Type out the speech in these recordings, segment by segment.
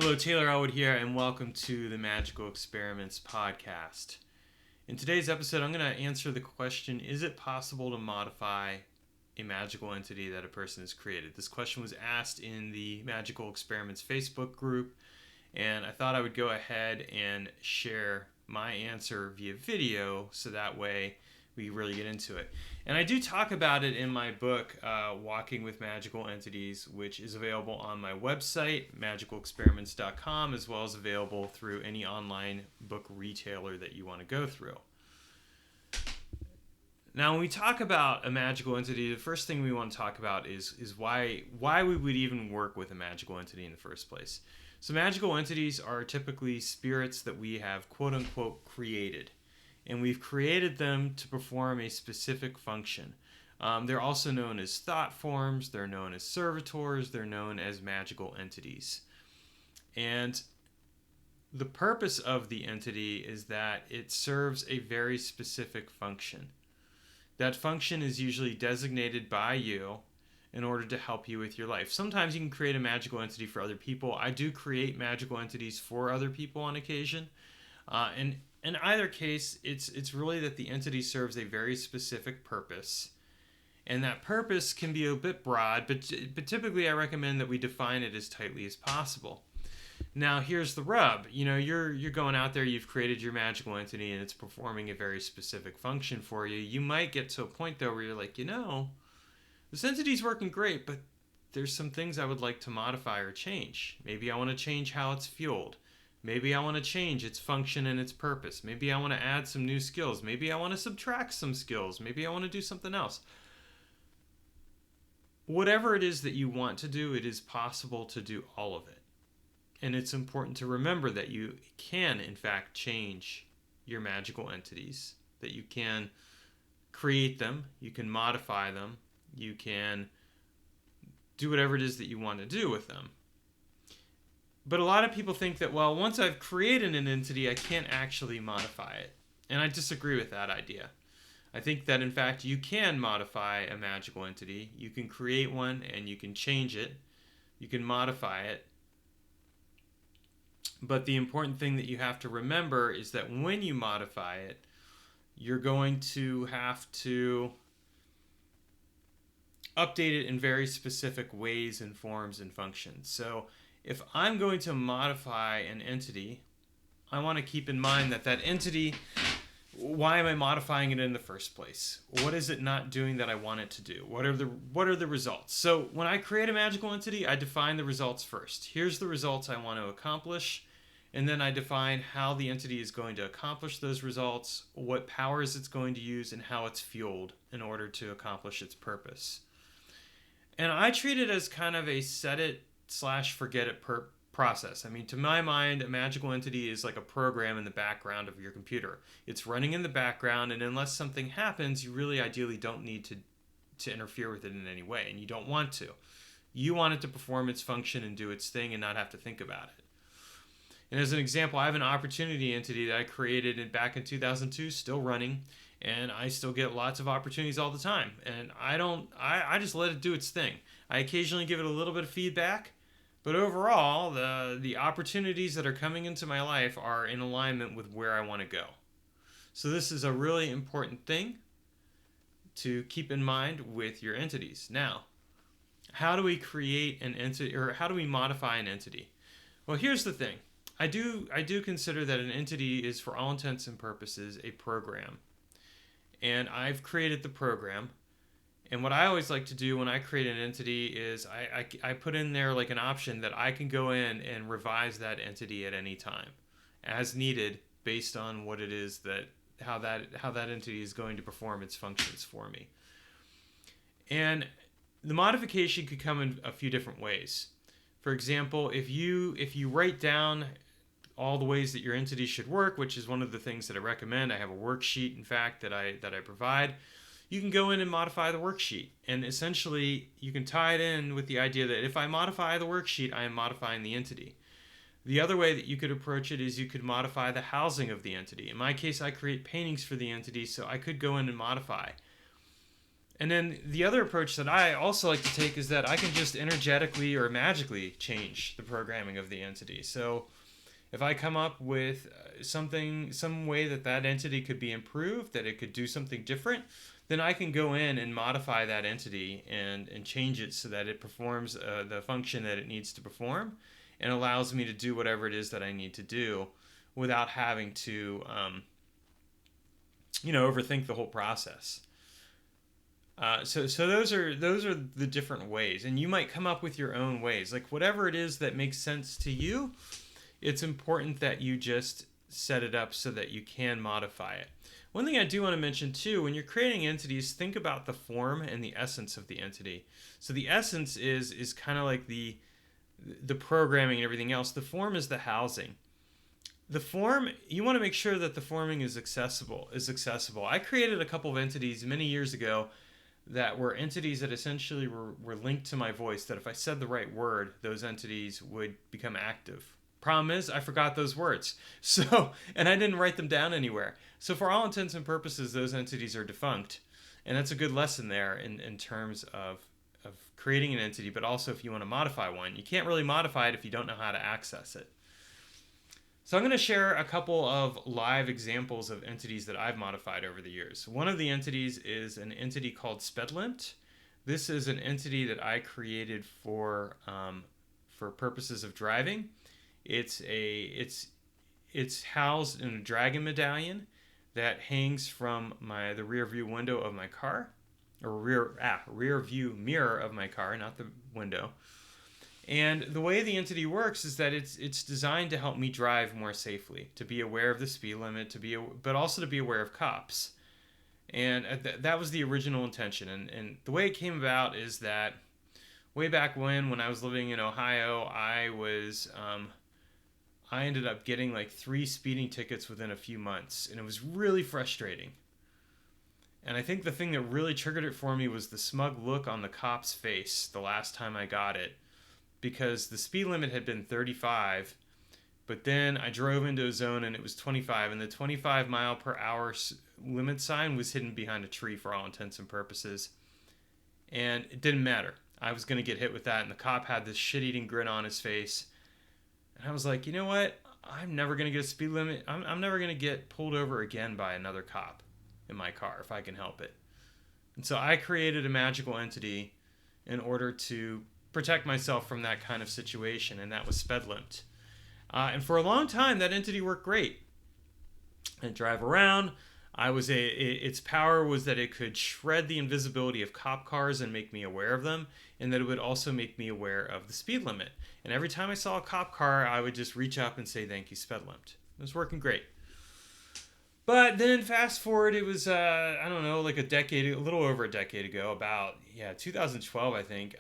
Hello, Taylor Ellwood here, and welcome to the Magical Experiments podcast. In today's episode, I'm going to answer the question, is it possible to modify a magical entity that a person has created? This question was asked in the Magical Experiments Facebook group, and I thought I would go ahead and share my answer via video so that way we really get into it. And I do talk about it in my book, Walking with Magical Entities, which is available on my website, magicalexperiments.com, as well as available through any online book retailer that you want to go through. Now, when we talk about a magical entity, the first thing we want to talk about is why we would even work with a magical entity in the first place. So magical entities are typically spirits that we have quote-unquote created. And we've created them to perform a specific function. They're also known as thought forms, they're known as servitors, they're known as magical entities. And the purpose of the entity is that it serves a very specific function. That function is usually designated by you in order to help you with your life. Sometimes you can create a magical entity for other people. I do create magical entities for other people on occasion. And in either case, it's really that the entity serves a very specific purpose. And that purpose can be a bit broad, but typically I recommend that we define it as tightly as possible. Now, here's the rub. You're going out there, you've created your magical entity, and it's performing a very specific function for you. You might get to a point, though, where you're like, this entity's working great, but there's some things I would like to modify or change. Maybe I want to change how it's fueled. Maybe I want to change its function and its purpose. Maybe I want to add some new skills. Maybe I want to subtract some skills. Maybe I want to do something else. Whatever it is that you want to do, it is possible to do all of it. And it's important to remember that you can, in fact, change your magical entities, that you can create them, you can modify them, you can do whatever it is that you want to do with them. But a lot of people think that, well, once I've created an entity, I can't actually modify it. And I disagree with that idea. I think that, in fact, you can modify a magical entity. You can create one and you can change it. You can modify it. But the important thing that you have to remember is that when you modify it, you're going to have to update it in very specific ways and forms and functions. So if I'm going to modify an entity, I want to keep in mind that entity, why am I modifying it in the first place? What is it not doing that I want it to do? What are the results? So when I create a magical entity, I define the results first. Here's the results I want to accomplish, and then I define how the entity is going to accomplish those results, what powers it's going to use, and how it's fueled in order to accomplish its purpose. And I treat it as kind of a set it / forget it process. I mean, to my mind, a magical entity is like a program in the background of your computer. It's running in the background, and unless something happens, you really ideally don't need to interfere with it in any way, and you don't want to. You want it to perform its function and do its thing and not have to think about it. And as an example, I have an opportunity entity that I created back in 2002, still running, and I still get lots of opportunities all the time. And I just let it do its thing. I occasionally give it a little bit of feedback, but overall, the opportunities that are coming into my life are in alignment with where I want to go. So this is a really important thing to keep in mind with your entities. Now, how do we create an entity, or how do we modify an entity? Well, here's the thing. I do consider that an entity is, for all intents and purposes, a program. And I've created the program. And what I always like to do when I create an entity is I put in there like an option that I can go in and revise that entity at any time as needed based on what it is how that entity is going to perform its functions for me. And the modification could come in a few different ways. For example, if you write down all the ways that your entity should work, which is one of the things that I recommend. I have a worksheet, in fact, that I provide. You can go in and modify the worksheet. And essentially, you can tie it in with the idea that if I modify the worksheet, I am modifying the entity. The other way that you could approach it is you could modify the housing of the entity. In my case, I create paintings for the entity, so I could go in and modify. And then the other approach that I also like to take is that I can just energetically or magically change the programming of the entity. So if I come up with some way that that entity could be improved, that it could do something different, then I can go in and modify that entity and change it so that it performs the function that it needs to perform and allows me to do whatever it is that I need to do without having to, overthink the whole process. So those are the different ways, and you might come up with your own ways. Like whatever it is that makes sense to you, it's important that you just set it up so that you can modify it. One thing I do want to mention too, when you're creating entities, think about the form and the essence of the entity. So the essence is kind of like the programming and everything else. The form is the housing. The form, you want to make sure that the forming is accessible. I created a couple of entities many years ago that were entities that essentially were linked to my voice, that if I said the right word, those entities would become active. Problem is, I forgot those words. And I didn't write them down anywhere. So for all intents and purposes, those entities are defunct. And that's a good lesson there in terms of creating an entity, but also if you want to modify one. You can't really modify it if you don't know how to access it. So I'm going to share a couple of live examples of entities that I've modified over the years. One of the entities is an entity called Spedlimt. This is an entity that I created for purposes of driving. It's housed in a dragon medallion that hangs from the rear view window of my car, or rear view mirror of my car, not the window. And the way the entity works is that it's designed to help me drive more safely, to be aware of the speed limit, but also to be aware of cops. And that was the original intention. And the way it came about is that way back when I was living in Ohio, I ended up getting like 3 speeding tickets within a few months, and it was really frustrating. And I think the thing that really triggered it for me was the smug look on the cop's face the last time I got it. Because the speed limit had been 35, but then I drove into a zone and it was 25, and the 25 mile per hour limit sign was hidden behind a tree for all intents and purposes. And it didn't matter. I was going to get hit with that, and the cop had this shit-eating grin on his face. And I was like, you know what? I'm never going to get a speed limit. I'm never going to get pulled over again by another cop in my car if I can help it. And so I created a magical entity in order to protect myself from that kind of situation, and that was Spedlimt. And for a long time, that entity worked great. I'd drive around. Its power was that it could shred the invisibility of cop cars and make me aware of them, and that it would also make me aware of the speed limit. And every time I saw a cop car, I would just reach up and say, "Thank you, Spedlimt." It was working great. But then fast forward, it was, like a little over a decade ago, about 2012, I think,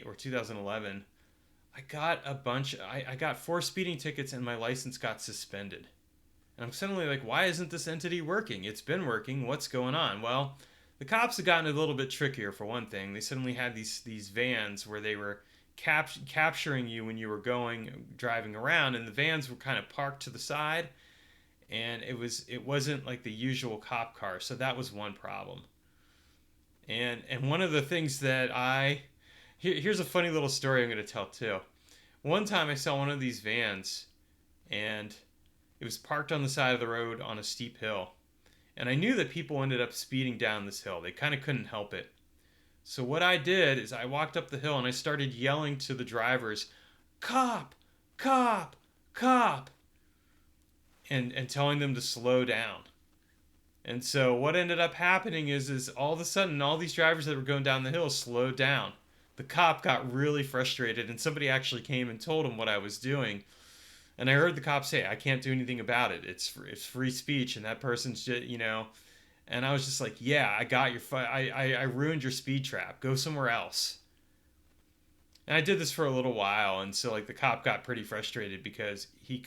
or 2011, I got 4 speeding tickets and my license got suspended. And I'm suddenly like, why isn't this entity working? It's been working. What's going on? Well, the cops have gotten a little bit trickier for one thing. They suddenly had these vans where they were capturing you when you were driving around, and the vans were kind of parked to the side, and it wasn't like the usual cop car. So that was one problem. And one of the things that here's a funny little story I'm going to tell too. One time I saw one of these vans, and it was parked on the side of the road on a steep hill. And I knew that people ended up speeding down this hill. They kind of couldn't help it. So what I did is I walked up the hill and I started yelling to the drivers, "Cop! Cop! Cop!" and telling them to slow down. And so what ended up happening is all of a sudden, all these drivers that were going down the hill slowed down. The cop got really frustrated, and somebody actually came and told him what I was doing. And I heard the cop say, "I can't do anything about it. It's free speech," and that person's just, And I was just like, "Yeah, I got your I ruined your speed trap. Go somewhere else." And I did this for a little while, and so the cop got pretty frustrated because he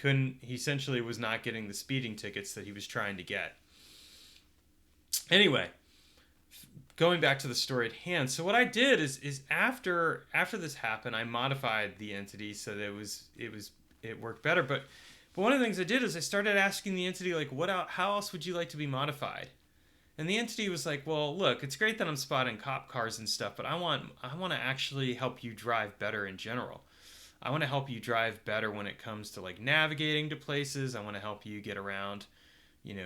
essentially was not getting the speeding tickets that he was trying to get. Anyway, going back to the story at hand. So what I did is after this happened, I modified the entity so that it worked better. But one of the things I did is I started asking the entity, how else would you like to be modified? And the entity was like, well, look, it's great that I'm spotting cop cars and stuff, but I want to actually help you drive better in general. I want to help you drive better when it comes to like navigating to places. I want to help you get around,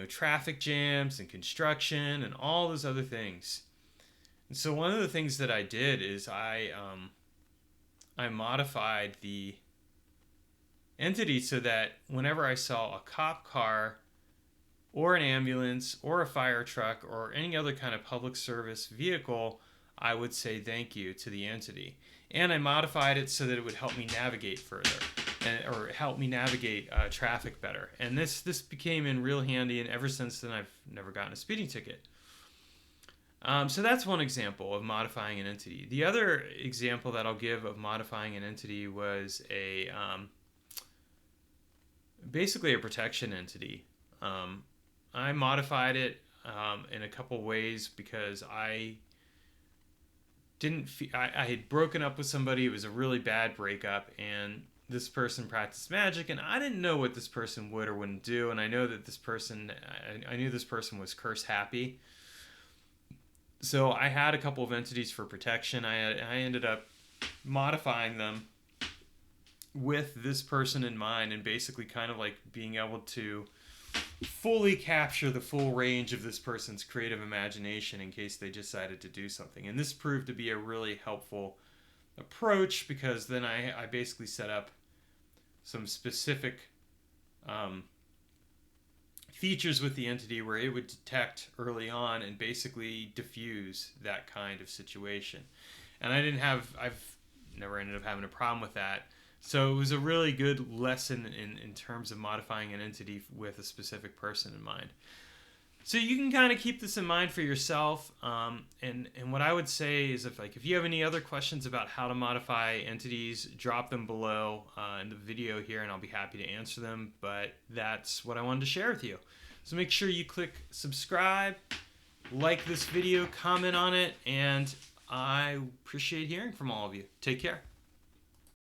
traffic jams and construction and all those other things. And so one of the things that I did is I modified the entity so that whenever I saw a cop car or an ambulance or a fire truck or any other kind of public service vehicle, I would say thank you to the entity. And I modified it so that it would help me navigate further, or help me navigate traffic better. And this became in real handy, and ever since then I've never gotten a speeding ticket. So that's one example of modifying an entity. The other example that I'll give of modifying an entity was basically a protection entity. I modified it in a couple ways because I had broken up with somebody. It was a really bad breakup, and this person practiced magic, and I didn't know what this person would or wouldn't do. And I know that I knew this person was curse happy. So I had a couple of entities for protection. I ended up modifying them with this person in mind, and basically kind of like being able to fully capture the full range of this person's creative imagination in case they decided to do something. And this proved to be a really helpful approach, because then I basically set up some specific features with the entity where it would detect early on and basically diffuse that kind of situation. And I've never ended up having a problem with that. So it was a really good lesson in terms of modifying an entity with a specific person in mind. So you can kind of keep this in mind for yourself. And what I would say is if you have any other questions about how to modify entities, drop them below in the video here, and I'll be happy to answer them. But that's what I wanted to share with you. So make sure you click subscribe, like this video, comment on it, and I appreciate hearing from all of you. Take care.